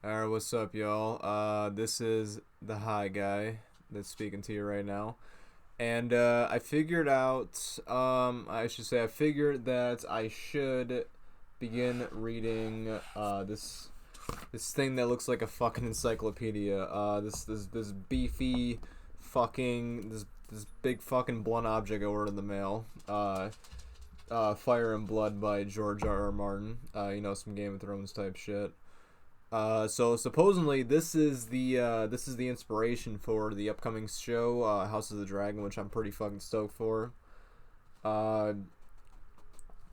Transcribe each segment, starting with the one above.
Alright, what's up, y'all? This is the HighGuy that's speaking to you right now. And I figured out, I figured that I should begin reading this thing that looks like a fucking encyclopedia. This beefy fucking this big fucking blunt object I ordered in the mail. Fire and Blood by George R. R. Martin. Some Game of Thrones type shit. So supposedly this is the inspiration for the upcoming show, House of the Dragon, which I'm pretty fucking stoked for. Uh,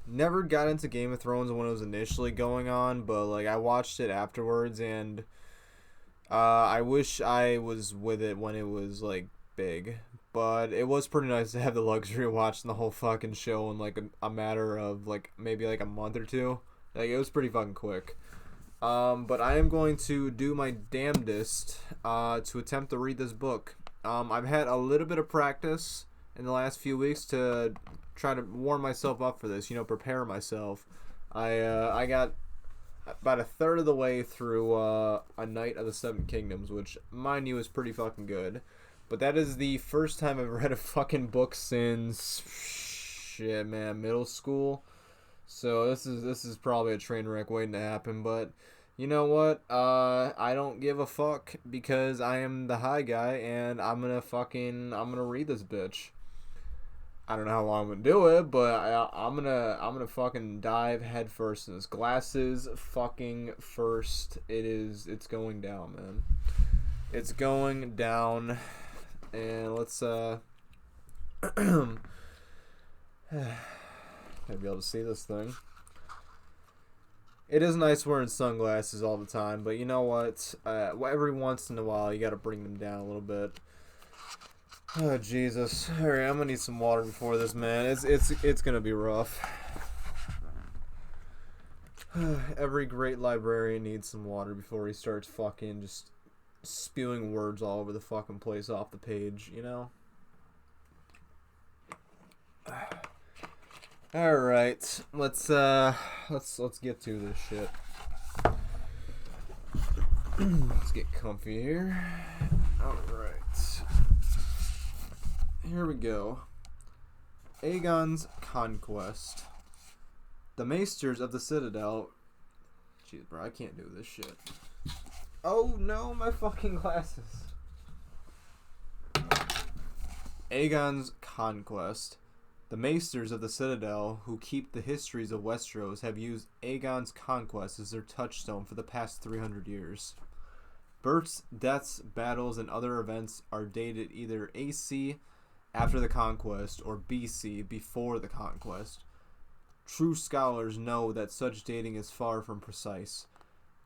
Never got into Game of Thrones when it was initially going on, but like I watched it afterwards, and I wish I was with it when it was like big. But it was pretty nice to have the luxury of watching the whole fucking show in like a matter of like maybe like a month or two. Like it was pretty fucking quick. But I am going to do my damnedest to attempt to read this book. I've had a little bit of practice in the last few weeks to try to warm myself up for this, prepare myself. I got about a third of the way through A Knight of the Seven Kingdoms, which, mind you, is pretty fucking good. But that is the first time I've read a fucking book since, shit, man, middle school. So this is probably a train wreck waiting to happen, but you know what? I don't give a fuck because I am the HighGuy and I'm gonna read this bitch. I don't know how long I'm gonna do it, but I'm gonna fucking dive head first in this. Glasses fucking first. It's going down, man. It's going down, and let's I'll be able to see this thing. It is nice wearing sunglasses all the time, but you know what? Every once in a while, you gotta bring them down a little bit. Oh Jesus! All right, I'm gonna need some water before this, man. It's gonna be rough. Every great librarian needs some water before he starts fucking just spewing words all over the fucking place off the page, you know? All right, let's get to this shit. Let's get comfy here. All right, here we go. Aegon's Conquest. The Maesters of the Citadel. Jeez, bro, I can't do this shit. Oh no, my fucking glasses. Aegon's Conquest. The Maesters of the Citadel, who keep the histories of Westeros, have used Aegon's Conquest as their touchstone for the past 300 years. Births, deaths, battles, and other events are dated either AC, after the conquest, or BC, before the conquest. True scholars know that such dating is far from precise.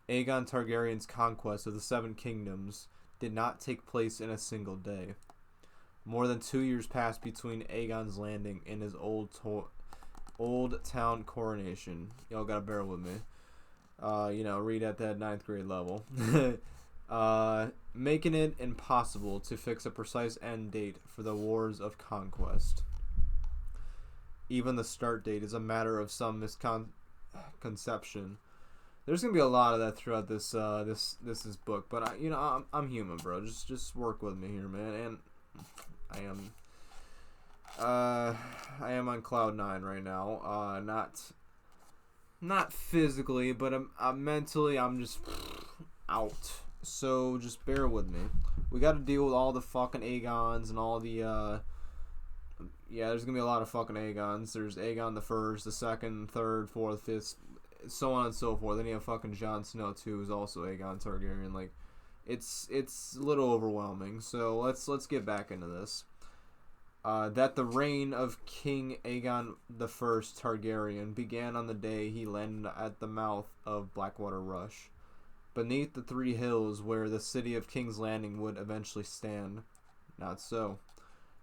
Aegon Targaryen's conquest of the Seven Kingdoms did not take place in a single day. More than 2 years passed between Aegon's landing and his old town coronation. Y'all gotta bear with me. Read at that 9th grade level. Making it impossible to fix a precise end date for the Wars of Conquest. Even the start date is a matter of some misconception. There's gonna be a lot of that throughout this book, but I'm human, bro. Just work with me here, man. And I am on cloud 9 right now. Not physically, but I'm mentally. I'm just out. So just bear with me. We got to deal with all the fucking Aegons and all the there's gonna be a lot of fucking Aegons. There's Aegon the First, the Second, Third, Fourth, Fifth, so on and so forth. Then you have fucking Jon Snow too, who's also Aegon Targaryen. Like, it's a little overwhelming. So let's get back into this. That the reign of King Aegon the First Targaryen began on the day he landed at the mouth of Blackwater Rush, beneath the 3 hills where the city of King's Landing would eventually stand. Not so.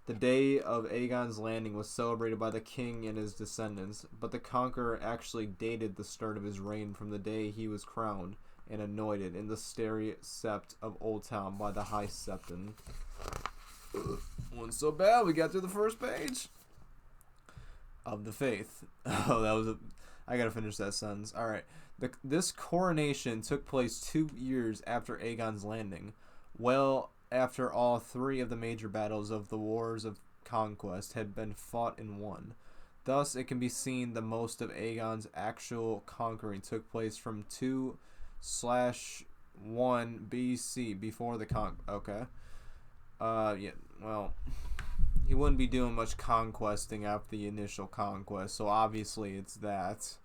The day of Aegon's landing was celebrated by the king and his descendants, but the conqueror actually dated the start of his reign from the day he was crowned and anointed in the starry sept of Old Town by the High Septon. Wasn't so bad. We got through the first page. Of the faith. Oh, I gotta finish that sentence. Alright. This coronation took place 2 years after Aegon's landing, well after all three of the major battles of the Wars of Conquest had been fought and won. Thus, it can be seen the most of Aegon's actual conquering took place from 2/1 BC before the Okay. Yeah, well, he wouldn't be doing much conquesting after the initial conquest, so obviously it's that.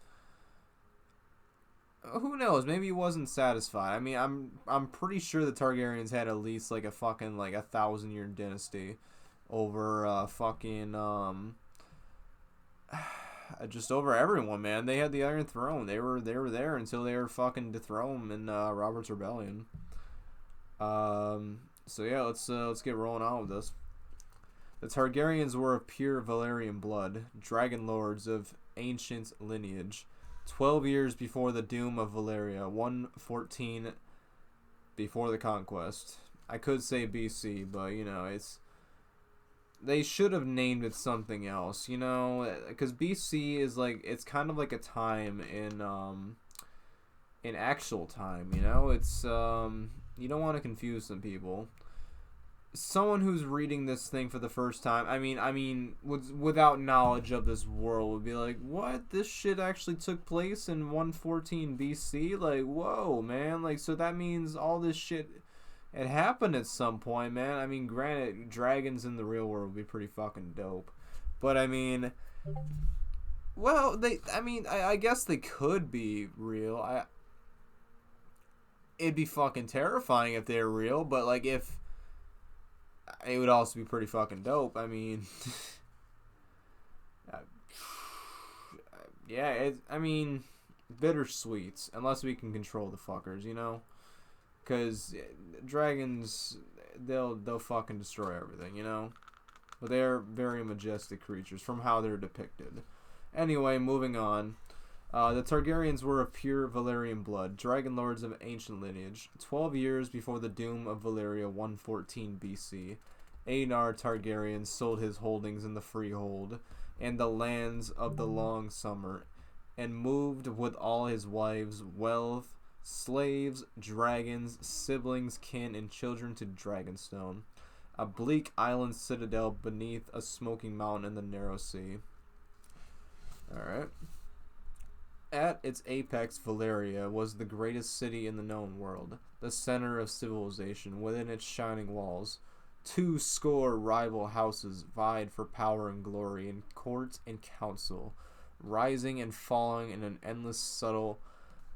Who knows? Maybe he wasn't satisfied. I mean, I'm pretty sure the Targaryens had at least like a fucking like 1,000-year dynasty over just over everyone, man. They had the Iron Throne. They were there until they were fucking dethroned in Robert's Rebellion. So yeah, let's get rolling on with this. The Targaryens were of pure Valyrian blood, dragon lords of ancient lineage. 12 years before the doom of Valyria, 114 before the conquest. I could say BC, but you know, they should have named it something else, you know, because BC is like, it's kind of like a time in actual time, you know. It's you don't want to confuse some people. Someone who's reading this thing for the first time, I mean, without knowledge of this world, would be like, what? This shit actually took place in 114 BC? Like, whoa, man. Like, so that means all this shit, it happened at some point, man. I mean, granted, dragons in the real world would be pretty fucking dope. But, I mean, well, I guess they could be real. It'd be fucking terrifying if they're real, but, like, if... It would also be pretty fucking dope. I mean, yeah, bittersweet, unless we can control the fuckers, you know? Because dragons, they'll fucking destroy everything, you know? But they're very majestic creatures from how they're depicted. Anyway, moving on. The Targaryens were of pure Valyrian blood, dragon lords of ancient lineage. 12 years before the doom of Valyria, 114 BC, Aenar Targaryen sold his holdings in the Freehold and the lands of the Long Summer, and moved with all his wives, wealth, slaves, dragons, siblings, kin, and children to Dragonstone, a bleak island citadel beneath a smoking mountain in the narrow sea. Alright. At its apex, Valyria was the greatest city in the known world, the center of civilization. Within its shining walls, 2 rival houses vied for power and glory in court and council, rising and falling in an endless, subtle,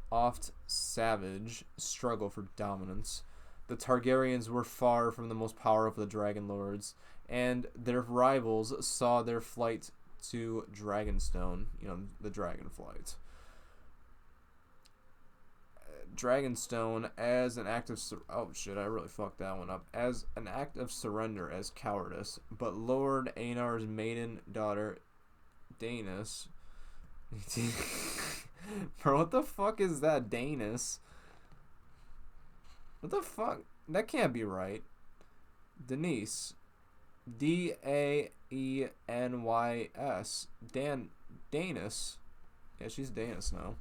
oft savage struggle for dominance. The Targaryens were far from the most powerful of the dragon lords, and their rivals saw their flight to Dragonstone, you know, the dragon flight. Dragonstone as an act of oh shit, I really fucked that one up. As an act of surrender as cowardice, but Lord Aenar's maiden daughter, Daenerys. Bro, what the fuck is that, Daenerys? What the fuck? That can't be right. Denise. Daenys. Daenerys. Yeah, she's Daenerys now.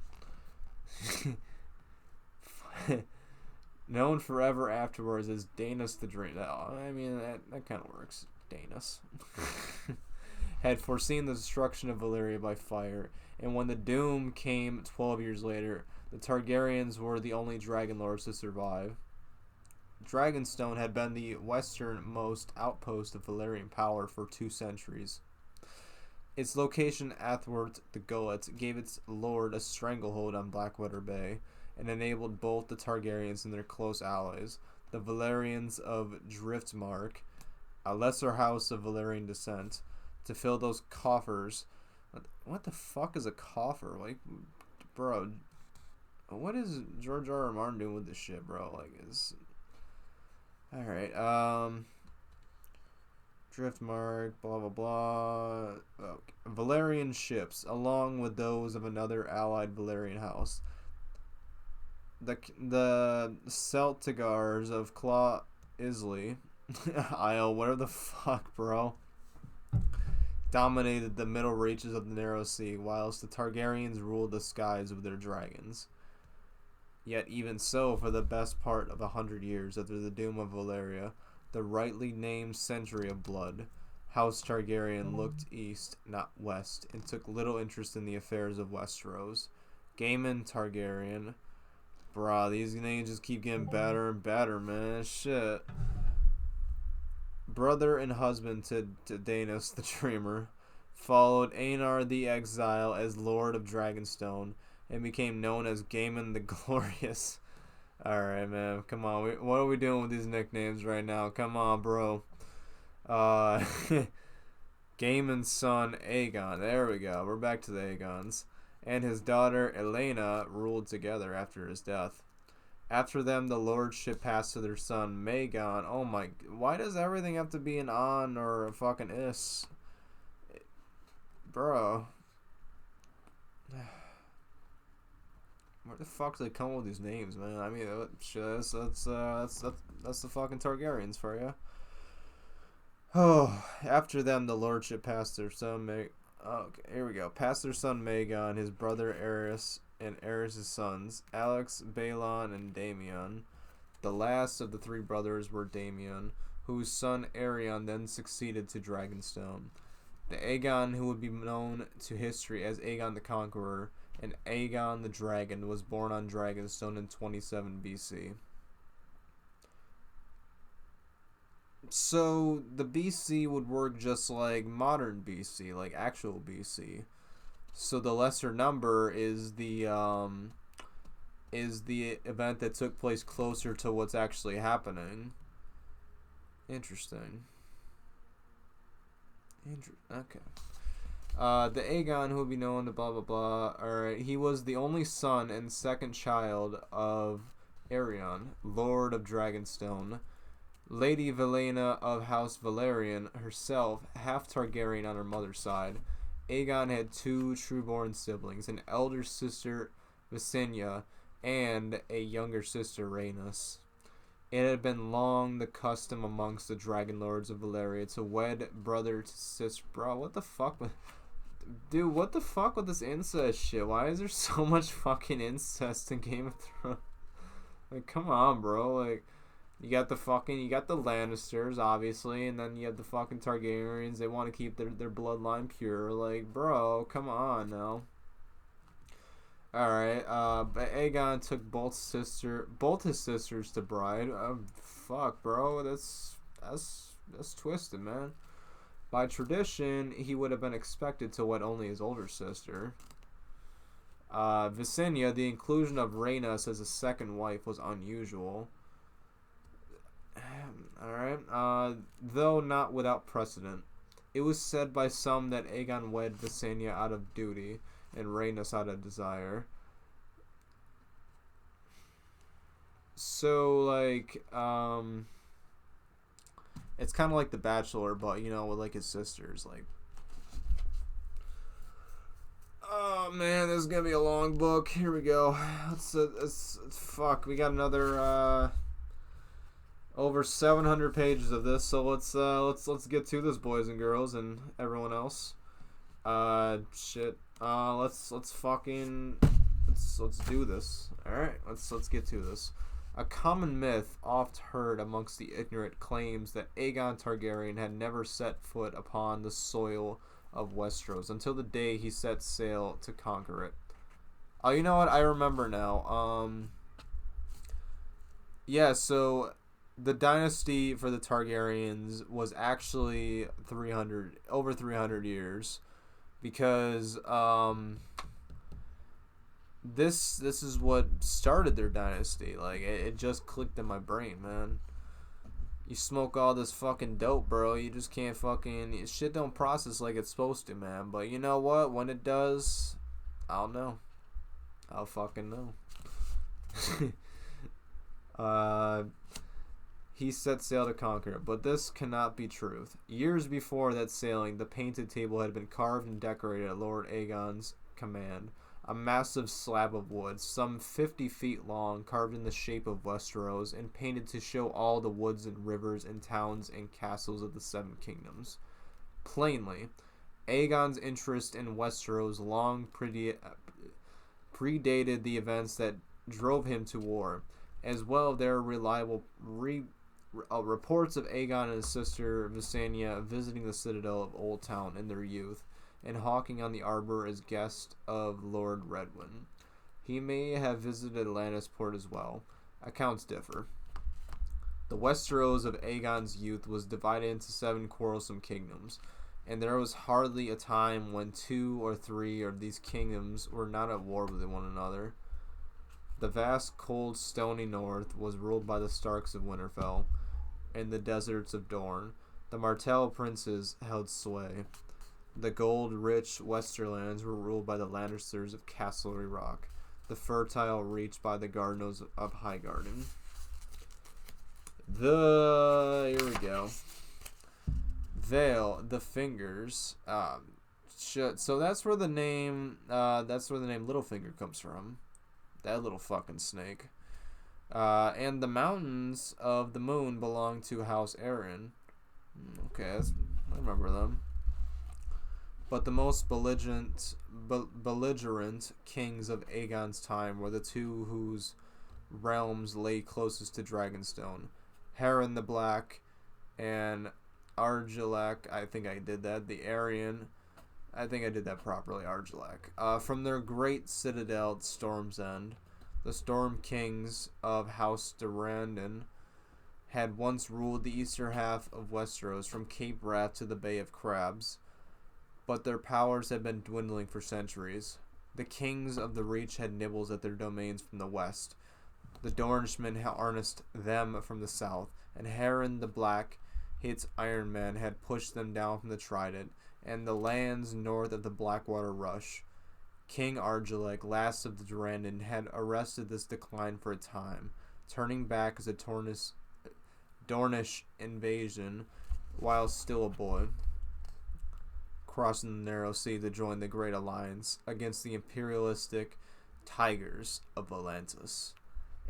Known forever afterwards as Daenerys the Dream. I mean, that kind of works. Daenerys. Had foreseen the destruction of Valyria by fire, and when the doom came 12 years later, the Targaryens were the only dragon lords to survive. Dragonstone had been the westernmost outpost of Valyrian power for 2 centuries. Its location athwart the Gullet gave its lord a stranglehold on Blackwater Bay, and enabled both the Targaryens and their close allies, the Valyrians of Driftmark, a lesser house of Valyrian descent, to fill those coffers. What the fuck is a coffer? Like, bro, what is George R. R. Martin doing with this shit, bro? Like, is... Alright, Driftmark, blah blah blah. Valyrian ships, along with those of another allied Valyrian house. The Celtigars of Claw Islay, Isle, whatever the fuck, bro, dominated the middle reaches of the narrow sea, whilst the Targaryens ruled the skies with their dragons. Yet even so, for the best part of 100 years after the doom of Valyria, the rightly named century of blood, House Targaryen looked east, not west, and took little interest in the affairs of Westeros. Gaiman Targaryen. Bruh, these names just keep getting better and better, man. Shit. Brother and husband to Daenerys the Dreamer, followed Aenar the Exile as Lord of Dragonstone, and became known as Gaiman the Glorious. Alright, man. Come on. What are we doing with these nicknames right now? Come on, bro. Gaiman's son, Aegon. There we go. We're back to the Aegons. And his daughter, Elena, ruled together after his death. After them, the lordship passed to their son, Magon. Oh my... Why does everything have to be an on or a fucking is? Bro. Where the fuck do they come up with these names, man? I mean, that's the fucking Targaryens for you. Oh, after them, the lordship passed their son, okay, here we go. Passed their son Magon, his brother Aerys, and Aerys' sons, Alex, Balon, and Daemon. The last of the three brothers were Daemon, whose son Aerion then succeeded to Dragonstone. The Aegon who would be known to history as Aegon the Conqueror, and Aegon the Dragon, was born on Dragonstone in 27 BC. So the BC would work just like modern BC, like actual BC. So the lesser number is the event that took place closer to what's actually happening. Interesting. Okay. The Aegon, who would be known to blah blah blah. Alright, he was the only son and second child of Aerion, Lord of Dragonstone. Lady Valyria of House Valerian, herself half Targaryen on her mother's side. Aegon had two trueborn siblings, an elder sister Visenya and a younger sister Rhaenys. It had been long the custom amongst the dragon lords of Valyria to wed brother to sister. Bro, what the fuck? Dude, what the fuck with this incest shit? Why is there so much fucking incest in Game of Thrones? Like, come on, bro. Like, you got the Lannisters, obviously, and then you have the fucking Targaryens. They want to keep their bloodline pure. Like, bro, come on now. Alright, but Aegon took both his sisters to bride. Fuck, bro, that's twisted, man. By tradition, he would have been expected to wed only his older sister. Visenya, the inclusion of Rhaenys as a second wife was unusual. Alright, though not without precedent. It was said by some that Aegon wed Visenya out of duty and Rhaenys out of desire. So, like, it's kind of like The Bachelor, but, you know, with, like, his sisters, like. Oh, man, this is gonna be a long book. Here we go. Fuck, we got another, over 700 pages of this, so let's get to this, boys and girls and everyone else. Shit. Let's do this. All right, let's get to this. A common myth oft heard amongst the ignorant claims that Aegon Targaryen had never set foot upon the soil of Westeros until the day he set sail to conquer it. Oh, you know what? I remember now. Yeah, so the dynasty for the Targaryens was actually over 300 years, because this is what started their dynasty. Like, it just clicked in my brain, man. You smoke all this fucking dope, bro, you just can't fucking, shit don't process like it's supposed to, man. But you know what? When it does, I'll know. I'll fucking know. He set sail to conquer it, but this cannot be truth. Years before that sailing, the painted table had been carved and decorated at Lord Aegon's command. A massive slab of wood, some 50 feet long, carved in the shape of Westeros, and painted to show all the woods and rivers and towns and castles of the Seven Kingdoms. Plainly, Aegon's interest in Westeros long predated the events that drove him to war. As well, there are reliable reports of Aegon and his sister Visenya visiting the citadel of Old Town in their youth, and hawking on the arbor as guest of Lord Redwyn. He may have visited Lannisport as well. Accounts differ. The Westeros of Aegon's youth was divided into 7 quarrelsome kingdoms, and there was hardly a time when 2 or 3 of these kingdoms were not at war with one another. The vast, cold, stony north was ruled by the Starks of Winterfell, and the deserts of Dorne. The Martell princes held sway. The gold-rich Westerlands were ruled by the Lannisters of Castlery Rock, the fertile reach by the Gardenos of Highgarden. Here we go. Vale, the Fingers. So that's where the name Littlefinger comes from. That little fucking snake. And the mountains of the moon belong to House Aaron. Okay, I remember them. But the most belligerent kings of Aegon's time were the 2 whose realms lay closest to Dragonstone. Harren the Black and Argilac. I think I did that. The Aryan. I think I did that properly. Argilac. From their great citadel at Storm's End, the Storm Kings of House Durrandon had once ruled the eastern half of Westeros from Cape Wrath to the Bay of Crabs, but their powers had been dwindling for centuries. The kings of the Reach had nibbles at their domains from the west. The Dornishmen harnessed them from the south, and Harren the Black, its Iron Man, had pushed them down from the Trident, and the lands north of the Blackwater Rush. King Argilac, last of the Durrandon, had arrested this decline for a time, turning back as a Dornish invasion while still a boy, crossing the narrow sea to join the Great Alliance against the imperialistic Tigers of Volantis,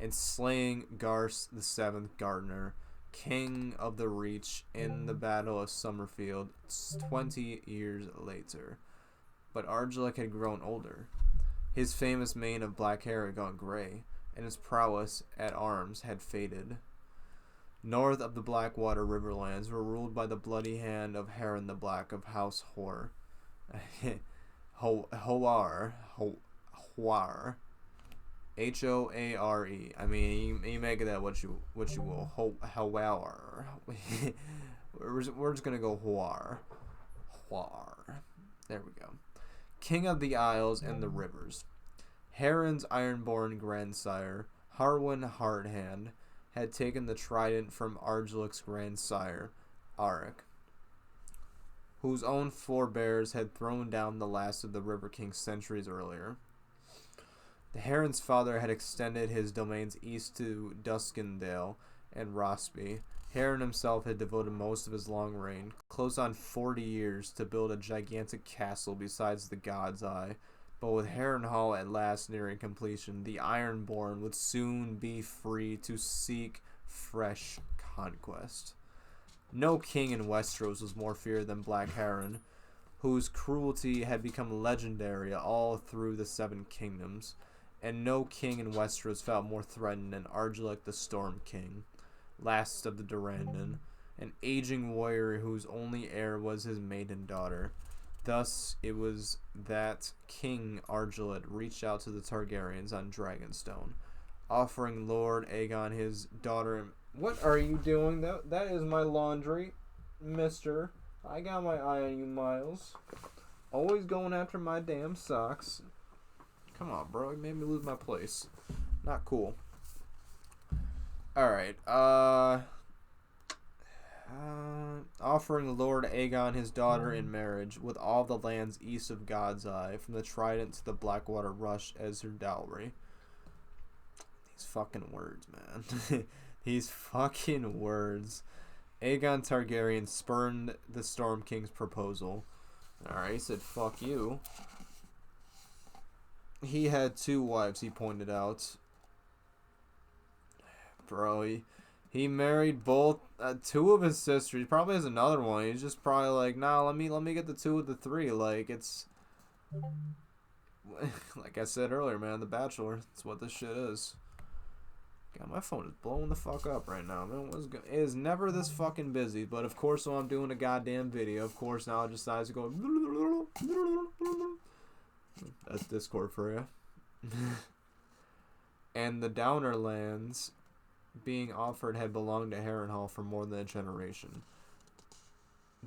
and slaying Garth the Seventh Gardener, King of the Reach, in the Battle of Summerfield 20 years later. But Argilac had grown older. His famous mane of black hair had gone gray, and his prowess at arms had faded. North of the Blackwater Riverlands were ruled by the bloody hand of Harren the Black of House Hoare. Hoare. Hoare. I mean, you make of that what you will. Hoare. We're just gonna go Hoare. Hoare. There we go. King of the Isles and the Rivers. Harren's ironborn grandsire, Harwin Hardhand, had taken the trident from Argilac's grandsire, Arik, whose own forebears had thrown down the last of the River Kings centuries earlier. The Harren's father had extended his domains east to Duskendale and Rossby. Harren himself had devoted most of his long reign, close on 40 years, to build a gigantic castle besides the God's Eye. But with Harrenhal at last nearing completion, the Ironborn would soon be free to seek fresh conquest. No king in Westeros was more feared than Black Harren, whose cruelty had become legendary all through the 7 kingdoms, and no king in Westeros felt more threatened than Argilac the Storm King, last of the Durrandon, an aging warrior whose only heir was his maiden daughter. Thus, it was that King Argilac reached out to the Targaryens on Dragonstone, offering Lord Aegon his daughter. What are you doing? That is my laundry, mister. I got my eye on you, Miles. Always going after my damn socks. Come on, bro. You made me lose my place. Not cool. Alright, offering Lord Aegon his daughter in marriage, with all the lands east of God's Eye, from the Trident to the Blackwater Rush, as her dowry. These fucking words, man. These fucking words. Aegon Targaryen spurned the Storm King's proposal. Alright, he said, fuck you. He had 2 wives, he pointed out. Bro, he married both 2 of his sisters. He probably has another one. He's just probably like, nah, let me get the 2 of the 3. Like, it's like I said earlier, man, The Bachelor. That's what this shit is. God, my phone is blowing the fuck up right now, man. It is never this fucking busy, but of course, while I'm doing a goddamn video, of course, now it decides to go. That's Discord for you. And the Downer lands being offered had belonged to Harrenhal for more than a generation.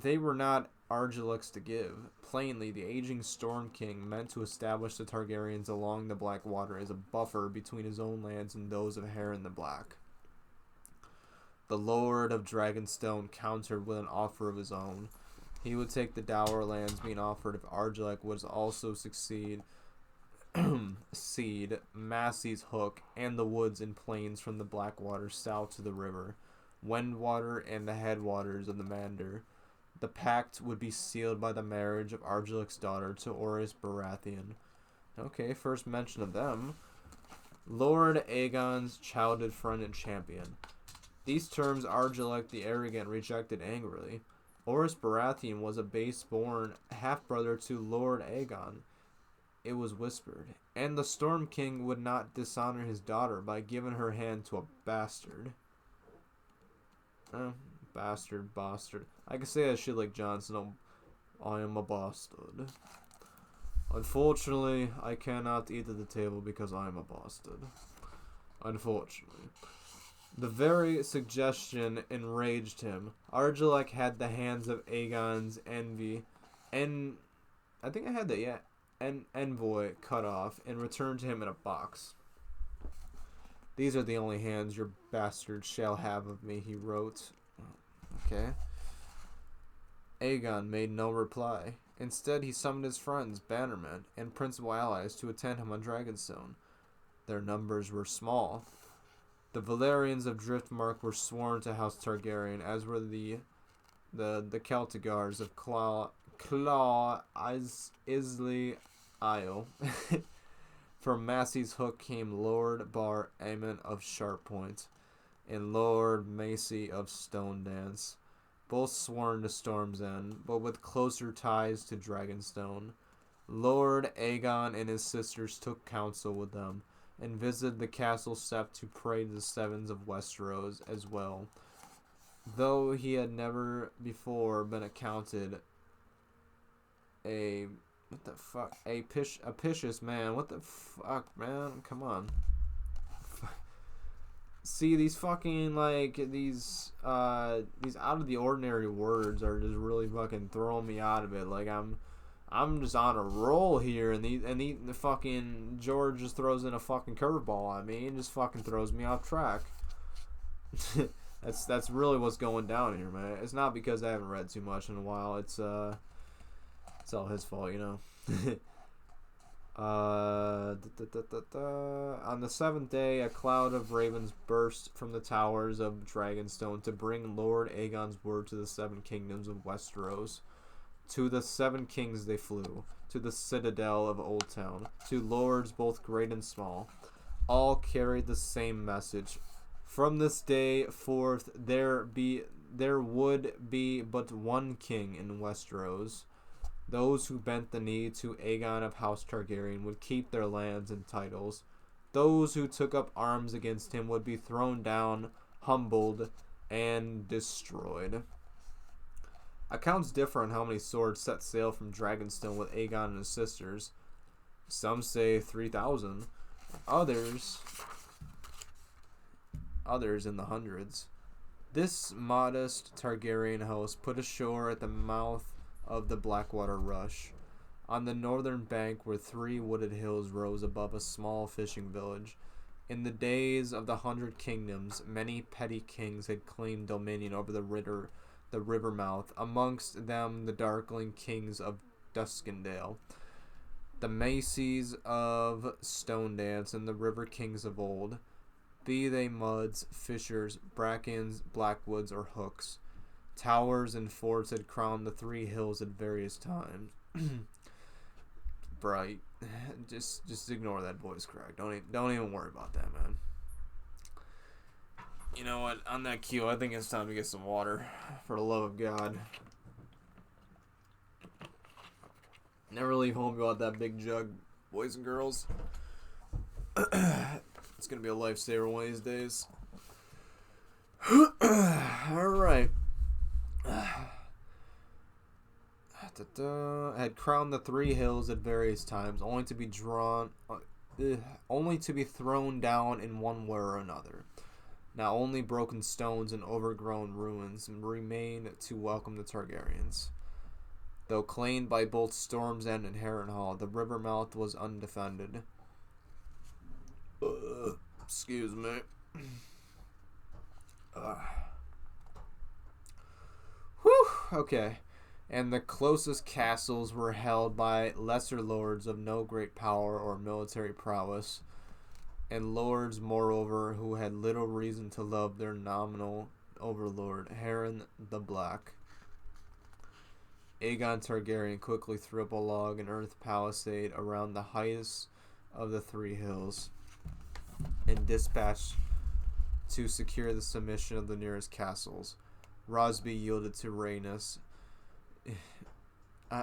They were not Argilax to give. Plainly, the aging Storm King meant to establish the Targaryens along the Blackwater as a buffer between his own lands and those of Harren the Black. The Lord of Dragonstone countered with an offer of his own. He would take the dower lands being offered if Argilax would also cede Massey's Hook and the woods and plains from the Blackwater south to the river, Wendwater and the headwaters of the Mander. The pact would be sealed by the marriage of Argilax's daughter to Orys Baratheon. Okay, first mention of them. Lord Aegon's childhood friend and champion. These terms Argilax the Arrogant rejected angrily. Orys Baratheon was a base-born half-brother to Lord Aegon, it was whispered, and the Storm King would not dishonor his daughter by giving her hand to a bastard. Bastard. I can say that shit like Jon Snow. I am a bastard. Unfortunately, I cannot eat at the table because I am a bastard. Unfortunately. The very suggestion enraged him. Argilax had the hands of Aegon's envoy cut off and returned to him in a box. These are the only hands your bastard shall have of me, he wrote. Okay. Aegon made no reply. Instead, he summoned his friends, bannermen, and principal allies to attend him on Dragonstone. Their numbers were small. The Valyrians of Driftmark were sworn to House Targaryen, as were the Celtigars of Islay Isle. From Massey's Hook came Lord Bar Aemon of Sharppoint and Lord Macy of Stone Dance, both sworn to Storm's End, but with closer ties to Dragonstone. Lord Aegon and his sisters took counsel with them, and visited the castle sept to pray to the Sevens of Westeros as well, though he had never before been accounted a picious man. What the fuck, man? Come on. See, these fucking, like, these out of the ordinary words are just really fucking throwing me out of it. Like, I'm just on a roll here, and the fucking George just throws in a fucking curveball at me and just fucking throws me off track. That's really what's going down here, man. It's not because I haven't read too much in a while. It's all his fault, you know. On the seventh day, a cloud of ravens burst from the towers of Dragonstone to bring Lord Aegon's word to the 7 kingdoms of Westeros. To the 7 kings they flew, to the citadel of Old Town, to lords both great and small. All carried the same message. From this day forth there would be but one king in Westeros. Those who bent the knee to Aegon of House Targaryen would keep their lands and titles. Those who took up arms against him would be thrown down, humbled, and destroyed. Accounts differ on how many swords set sail from Dragonstone with Aegon and his sisters. Some say 3,000. Others in the hundreds. This modest Targaryen host put ashore at the mouth of the Blackwater Rush. On the northern bank where 3 wooded hills rose above a small fishing village. In the days of the 100 Kingdoms, many petty kings had claimed dominion over the river mouth, amongst them the darkling kings of Duskendale, the Macies of Stone Dance, and the river kings of old, be they muds, fishers, brackens, blackwoods, or hooks. Towers and forts had crowned the 3 hills at various times. Bright. Just ignore that voice crack. Don't even worry about that, man. You know what? On that cue, I think it's time to get some water. For the love of God. Never leave home without that big jug. boys and girls. It's gonna be a lifesaver one of these days. Alright. Had crowned the three hills at various times, only to be thrown down in one way or another. Now only broken stones and overgrown ruins remain to welcome the Targaryens. Though claimed by both Storm's End and Harrenhal, the river mouth was undefended. Excuse me. Whew, okay. And the closest castles were held by lesser lords of no great power or military prowess, and lords, moreover, who had little reason to love their nominal overlord, Harren the Black. Aegon Targaryen quickly threw up a log and earth palisade around the highest of the three hills, and dispatched to secure the submission of the nearest castles. Rosby yielded to Rhaenys.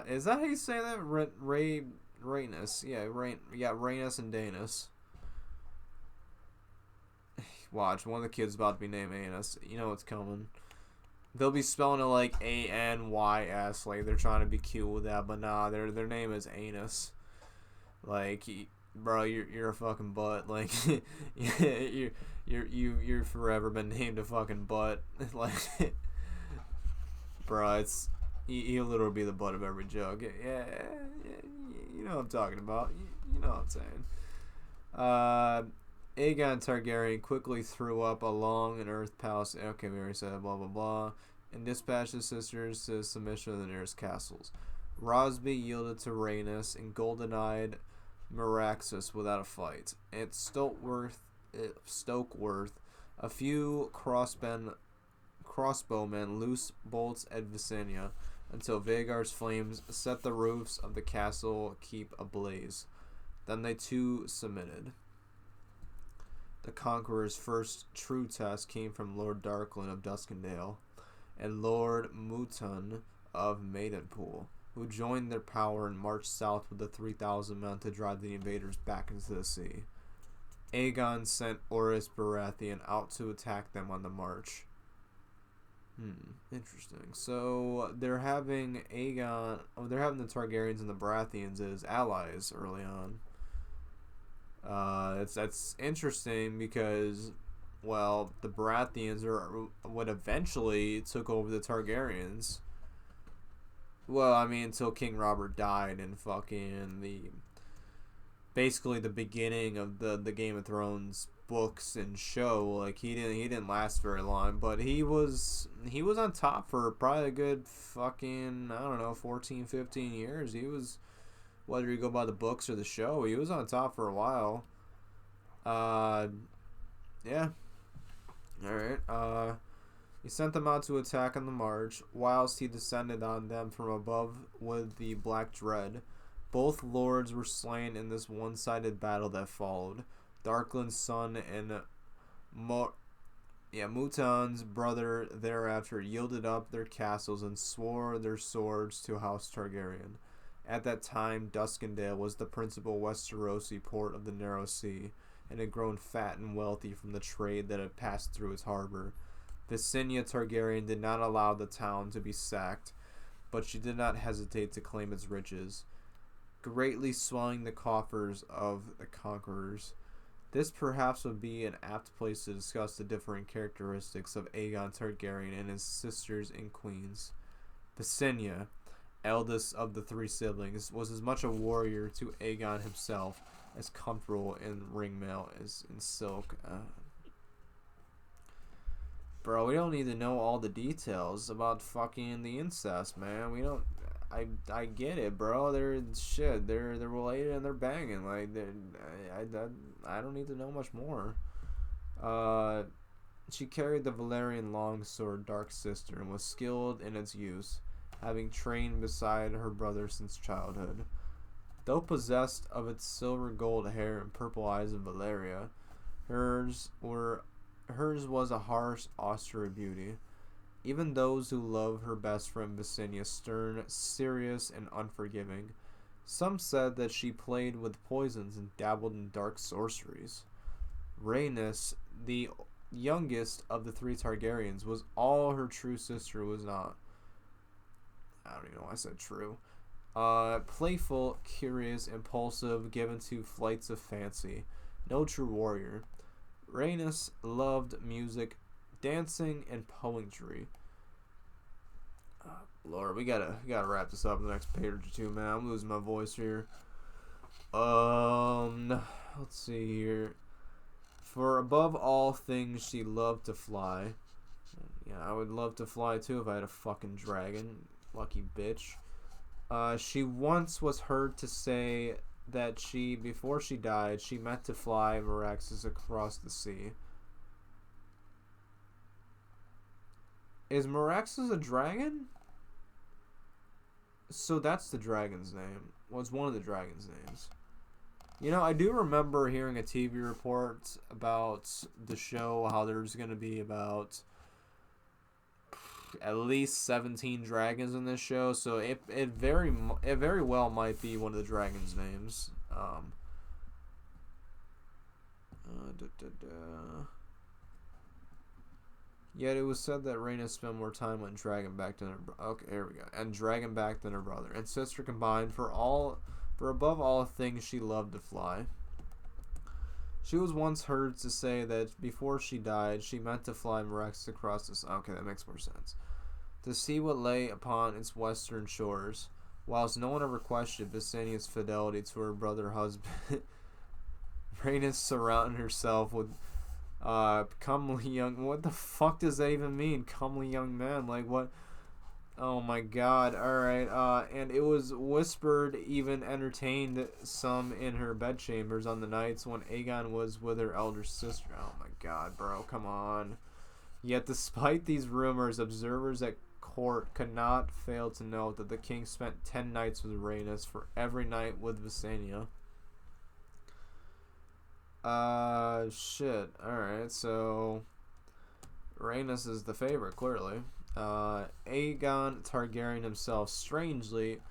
Is that how you say that? Rhaenys. Yeah, Rhaenys and Daenerys. Watch, one of the kids about to be named Anus. You know what's coming. They'll be spelling it like A-N-Y-S, like they're trying to be cute with that, but nah, their name is Anus. Like, bro, you're a fucking butt. Like, you're forever been named a fucking butt. Like, bro, it's he'll literally be the butt of every joke. Yeah, you know what I'm talking about. You know what I'm saying. Aegon Targaryen quickly threw up a long and earth palace. Okay, we already said blah blah blah, and dispatched his sisters to submission of the nearest castles. Rosby yielded to Rhaenys and golden-eyed Meraxus without a fight. At Stokeworth, a few crossbowmen loosed bolts at Visenya until Vhagar's flames set the roofs of the castle keep ablaze. Then they too submitted. The Conqueror's first true test came from Lord Darklyn of Duskendale and Lord Mouton of Maidenpool, who joined their power and marched south with the 3,000 men to drive the invaders back into the sea. Aegon sent Orys Baratheon out to attack them on the march. Interesting. So they're having the Targaryens and the Baratheons as allies early on. That's interesting because, well, the Baratheons are what eventually took over the Targaryens. Well, I mean, until King Robert died in fucking basically the beginning of the Game of Thrones books and show. Like, he didn't last very long, but he was on top for probably a good fucking, I don't know, 14, 15 years. He was, whether you go by the books or the show, he was on top for a while. Yeah. Alright. He sent them out to attack on the march, whilst he descended on them from above with the Black Dread. Both lords were slain in this one-sided battle that followed. Darklyn's son and Mouton's brother thereafter yielded up their castles and swore their swords to House Targaryen. At that time, Duskendale was the principal Westerosi port of the Narrow Sea, and had grown fat and wealthy from the trade that had passed through its harbor. Visenya Targaryen did not allow the town to be sacked, but she did not hesitate to claim its riches, greatly swelling the coffers of the conquerors. This perhaps would be an apt place to discuss the different characteristics of Aegon Targaryen and his sisters and queens. Visenya, eldest of the three siblings, was as much a warrior to Aegon himself as comfortable in ringmail as in silk. Bro, we don't need to know all the details about fucking the incest, man. We don't. I get it, bro. They're related and they're banging. Like, I don't need to know much more. She carried the Valyrian longsword Dark Sister and was skilled in its use, having trained beside her brother since childhood. Though possessed of its silver gold hair and purple eyes of Valyria, hers was a harsh, austere beauty. Even those who love her best friend Visenya stern, serious, and unforgiving, Some said that she played with poisons and dabbled in dark sorceries. Rhaenys, the youngest of the three Targaryens, was all her true sister was not. I don't even know why I said true. Playful, curious, impulsive, given to flights of fancy. No true warrior. Rhaenys loved music, dancing, and poetry. Lord, we gotta wrap this up in the next page or two, man. I'm losing my voice here. Let's see here. For above all things, she loved to fly. Yeah, I would love to fly too if I had a fucking dragon. Lucky bitch. She once was heard to say that before she died, she meant to fly Meraxes across the sea. Is Meraxes a dragon? So that's the dragon's name. Well, it's one of the dragon's names. You know, I do remember hearing a TV report about the show, how there's going to be about at least 17 dragons in this show, so it very well might be one of the dragons' names. Yet it was said that Rhaenys spent more time on Dragonback than here we go. And Dragonback than her brother and sister combined. For above all things, she loved to fly. She was once heard to say that before she died, she meant to fly Meraxes across this. Okay, that makes more sense. To see what lay upon its western shores. Whilst no one ever questioned Visenia's fidelity to her brother husband, Rhaenys surrounded herself with comely young. What the fuck does that even mean? Comely young man. Like what? Oh my god. Alright. And it was whispered, even entertained some in her bedchambers on the nights when Aegon was with her elder sister. Oh my god, bro. Come on. Yet despite these rumors, observers at court could not fail to note that the king spent 10 nights with Rhaenys for every night with Visenya. Shit. Alright, so Rhaenys is the favorite, clearly. Aegon Targaryen himself, strangely,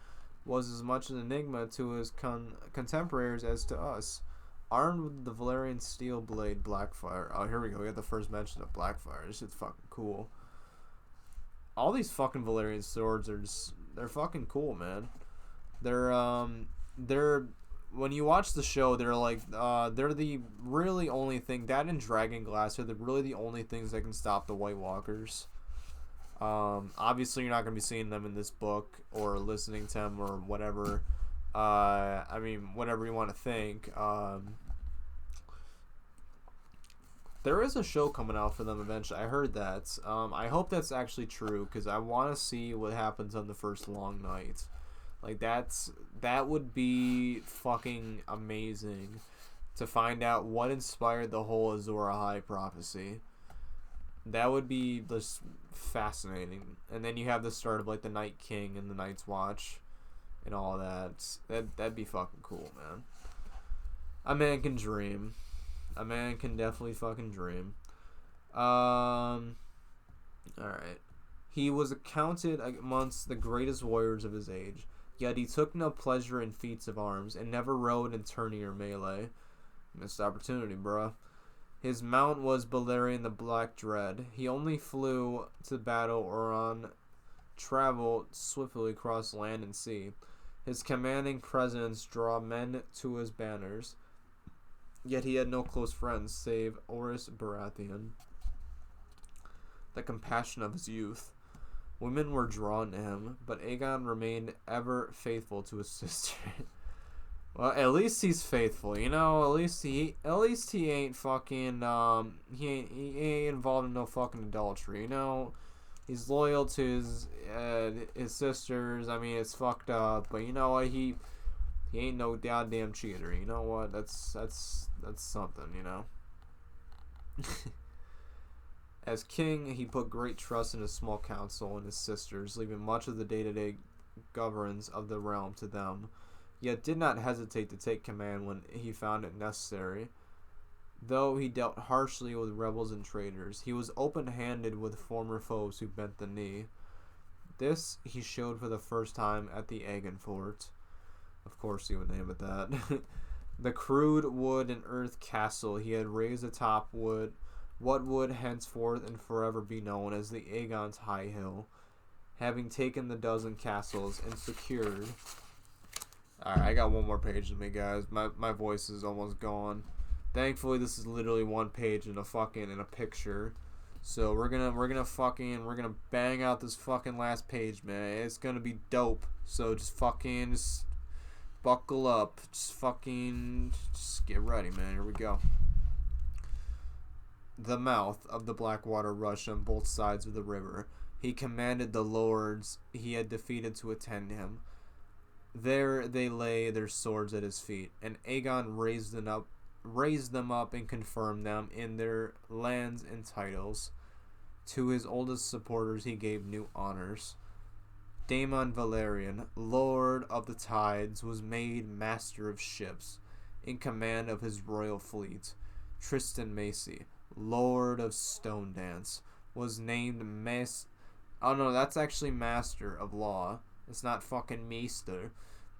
was as much an enigma to his contemporaries as to us. Armed with the Valyrian steel blade Blackfire. Oh, here we go. We got the first mention of Blackfire. This shit's fucking cool. All these fucking Valyrian swords they're fucking cool, man. They're when you watch the show, they're the really only thing, that and Dragonglass are really the only things that can stop the White Walkers. Obviously you're not going to be seeing them in this book or listening to them or whatever. I mean, whatever you want to think. There is a show coming out for them eventually. I heard that. I hope that's actually true because I want to see what happens on the first long night. Like that would be fucking amazing to find out what inspired the whole Azor Ahai prophecy. That would be just fascinating. And then you have the start of like the Night King and the Night's Watch and all that. That'd be fucking cool, man. A man can dream. A man can definitely fucking dream. Alright. He was accounted amongst the greatest warriors of his age. Yet he took no pleasure in feats of arms, and never rode in tourney or melee. Missed opportunity, bruh. His mount was Balerion the Black Dread. He only flew to battle or on travel swiftly across land and sea. His commanding presence draw men to his banners. Yet he had no close friends save Oris Baratheon, the compassion of his youth. Women were drawn to him, but Aegon remained ever faithful to his sister. Well, at least he's faithful, you know. At least he ain't fucking he ain't involved in no fucking adultery, you know. He's loyal to his sisters. I mean, it's fucked up, but you know what? He ain't no goddamn cheater. You know what? That's something, you know. As king, he put great trust in his small council and his sisters, leaving much of the day-to-day governance of the realm to them, yet did not hesitate to take command when he found it necessary. Though he dealt harshly with rebels and traitors, he was open-handed with former foes who bent the knee. This he showed for the first time at the Aegon fort. Of course he would name it that. The crude wood and earth castle he had raised atop what would henceforth and forever be known as the Aegon's High Hill, having taken the dozen castles and secured. Alright, I got one more page to me, guys. My voice is almost gone. Thankfully, this is literally one page in a picture. So we're gonna bang out this fucking last page, man. It's gonna be dope. So just buckle up. Just get ready, man. Here we go. The mouth of the Blackwater rushed on both sides of the river. He commanded the lords he had defeated to attend him. There they lay their swords at his feet, and Aegon raised them up and confirmed them in their lands and titles. To his oldest supporters he gave new honors. Daemon Valerian, Lord of the Tides, was made master of ships, in command of his royal fleet. Tristan Macy, Lord of Stone Dance, was named Oh no, that's actually Master of Law. It's not fucking Maester.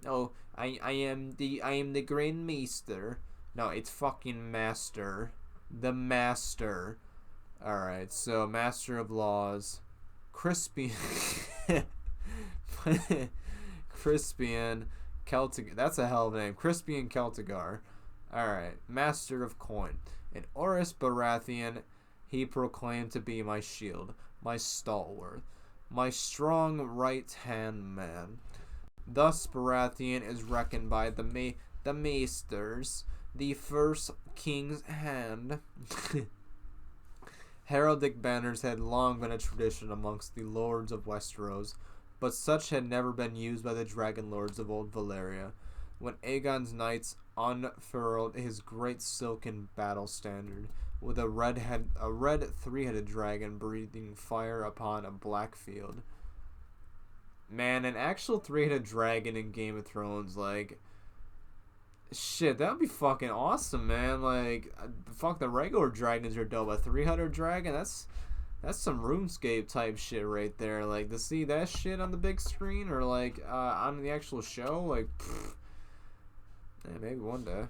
Oh, I am the Grand Maester. No, it's fucking Master. The Master. Alright, so Master of Laws. Crispian. Crispian Celtic. That's a hell of a name. Crispian Celtigar. Alright, Master of Coin. And Oris Baratheon he proclaimed to be my shield, my stalwart, my strong right-hand man. Thus Baratheon is reckoned by the Maesters, the first king's hand. Heraldic banners had long been a tradition amongst the lords of Westeros, but such had never been used by the dragon lords of old Valyria. When Aegon's knights unfurled his great silken battle standard, with a red three-headed dragon breathing fire upon a black field. Man, an actual three-headed dragon in Game of Thrones, like, shit, that would be fucking awesome, man. Like, fuck, the regular dragons are dope. A three-headed dragon, that's some RuneScape type shit right there. Like, to see that shit on the big screen or like on the actual show, like, yeah, maybe one day.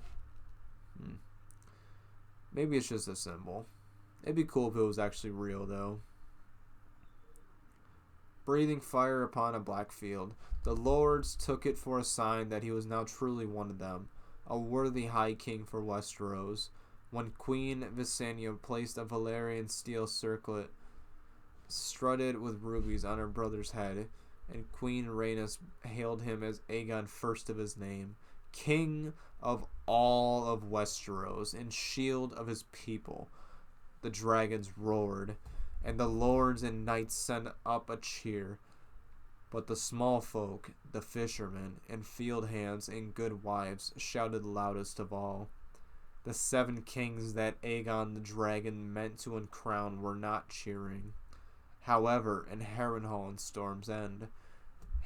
Maybe it's just a symbol. It'd be cool if it was actually real, though. Breathing fire upon a black field, the lords took it for a sign that he was now truly one of them, a worthy high king for Westeros. When Queen Visenya placed a Valyrian steel circlet strutted with rubies on her brother's head, and Queen Rhaenys hailed him as Aegon first of his name, king of all of Westeros and shield of his people. The dragons roared, and the lords and knights sent up a cheer. But the small folk, the fishermen, and field hands and good wives shouted loudest of all. The 7 kings that Aegon the dragon meant to uncrown were not cheering. However, in Harrenhal and Storm's End,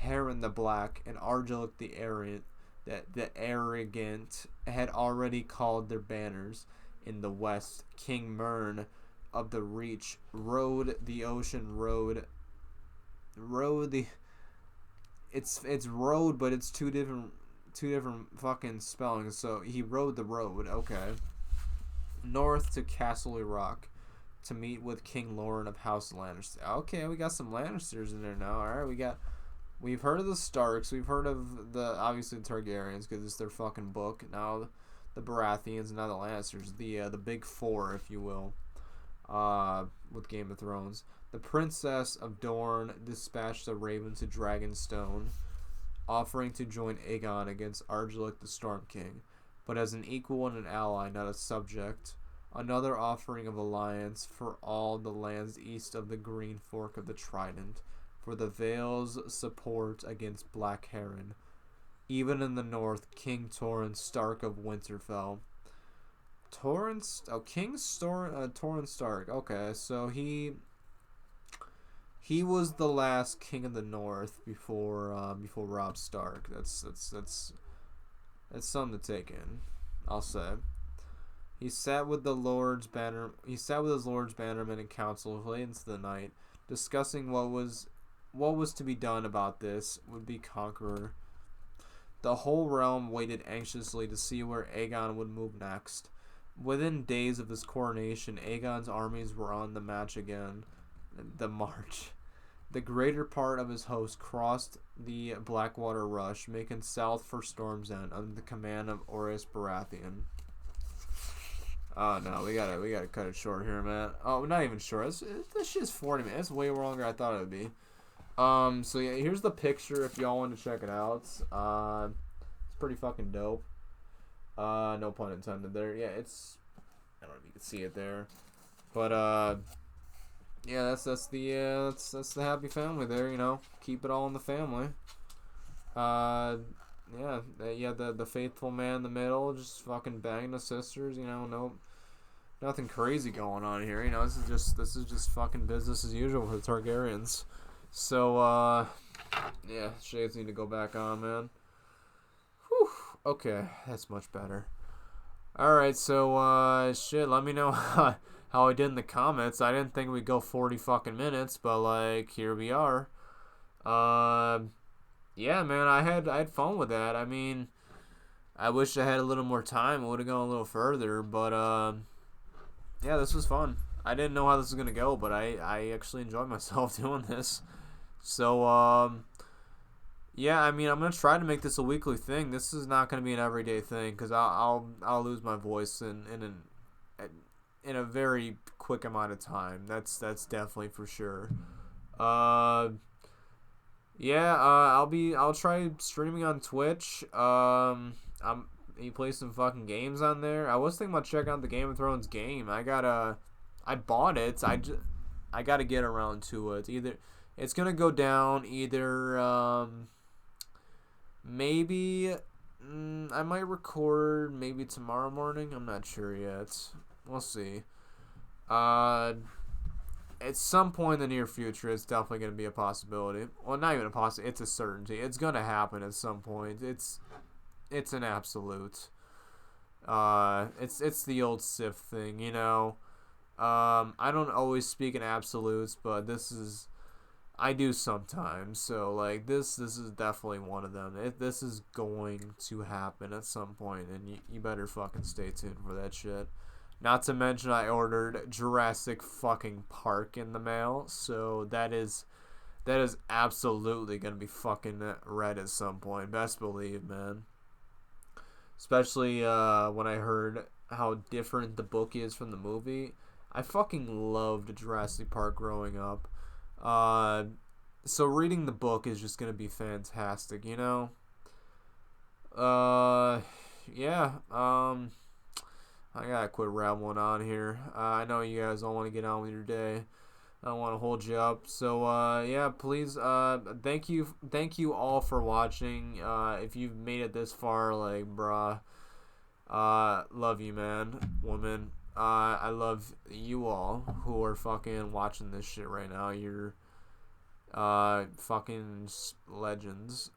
Harren the Black and Argilik the Arrogant had already called their banners. In the west, King Mern of the Reach rode the ocean road. It's road, but it's two different fucking spellings. So he rode the road. Okay. North to Castle Rock to meet with King Loren of House Lannister. Okay, we got some Lannisters in there now. All right, we've heard of the Starks. We've heard of obviously the Targaryens because it's their fucking book. Now the Baratheons, and now the Lannisters. The big four, if you will. With Game of Thrones. The Princess of Dorne dispatched a raven to Dragonstone, offering to join Aegon against Argilik the Storm King, but as an equal and an ally, not a subject. Another offering of alliance for all the lands east of the Green Fork of the Trident, for the Vale's support against Black Heron. Even in the north, King Torrhen Stark of Winterfell. Torrhen Stark. Okay, so he was the last king of the North before Robb Stark. That's something to take in, I'll say. He sat with his lords bannermen in council late into the night, discussing what was to be done about this would-be conqueror. The whole realm waited anxiously to see where Aegon would move next. Within days of his coronation, Aegon's armies were on the march again. The march. The greater part of his host crossed the Blackwater Rush, making south for Storm's End under the command of Orys Baratheon. Oh no, we gotta cut it short here, man. Oh, not even short. This shit's 40 minutes. It's way longer than I thought it would be. So yeah, here's the picture if y'all want to check it out. It's pretty fucking dope. No pun intended there. Yeah, it's, I don't know if you can see it there, but yeah, that's the happy family there. You know, keep it all in the family. Yeah, the faithful man in the middle, just fucking banging the sisters. You know, nothing crazy going on here. You know, this is just fucking business as usual for the Targaryens. So yeah, shades need to go back on, man. Whew. Okay, that's much better. Alright, so shit, let me know how I did in the comments. I didn't think we'd go 40 fucking minutes, but like here we are. Yeah, man, I had fun with that. I mean, I wish I had a little more time. I would have gone a little further, but yeah, this was fun. I didn't know how this was gonna go, but I actually enjoyed myself doing this. So yeah, I mean, I'm gonna try to make this a weekly thing. This is not gonna be an everyday thing because I'll lose my voice in a very quick amount of time. That's definitely for sure. Yeah, I'll try streaming on Twitch. You play some fucking games on there. I was thinking about checking out the Game of Thrones game. I bought it. I gotta get around to it. Either it's gonna go down. Either maybe I might record maybe tomorrow morning. I'm not sure yet. We'll see. At some point in the near future, it's definitely going to be a possibility. Well, not even a possibility. It's a certainty. It's going to happen at some point. It's an absolute. It's the old Sif thing, you know. I don't always speak in absolutes, but I do sometimes. So like this is definitely one of them. This is going to happen at some point, and you better fucking stay tuned for that shit. Not to mention I ordered Jurassic fucking Park in the mail, so that is absolutely gonna be fucking read at some point. Best believe, man. Especially when I heard how different the book is from the movie. I fucking loved Jurassic Park growing up. So reading the book is just gonna be fantastic, you know? Yeah, I gotta quit rambling on here. I know you guys don't want to get on with your day. I don't want to hold you up. So, yeah, please, thank you all for watching. If you've made it this far, like, bruh, love you, man, woman. I love you all who are fucking watching this shit right now. You're, fucking legends.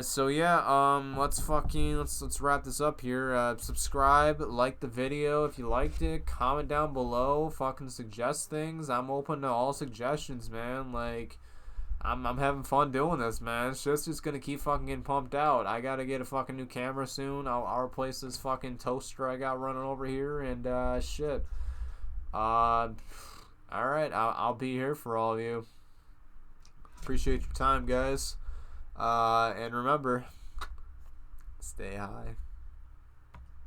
So yeah, let's wrap this up here. Subscribe, like the video if you liked it, comment down below, fucking suggest things. I'm open to all suggestions, man. Like, I'm having fun doing this, man. It's just gonna keep fucking getting pumped out. I gotta get a fucking new camera soon. I'll replace this fucking toaster I got running over here, and shit. Alright, I'll be here for all of you. Appreciate your time, guys. And remember, stay high.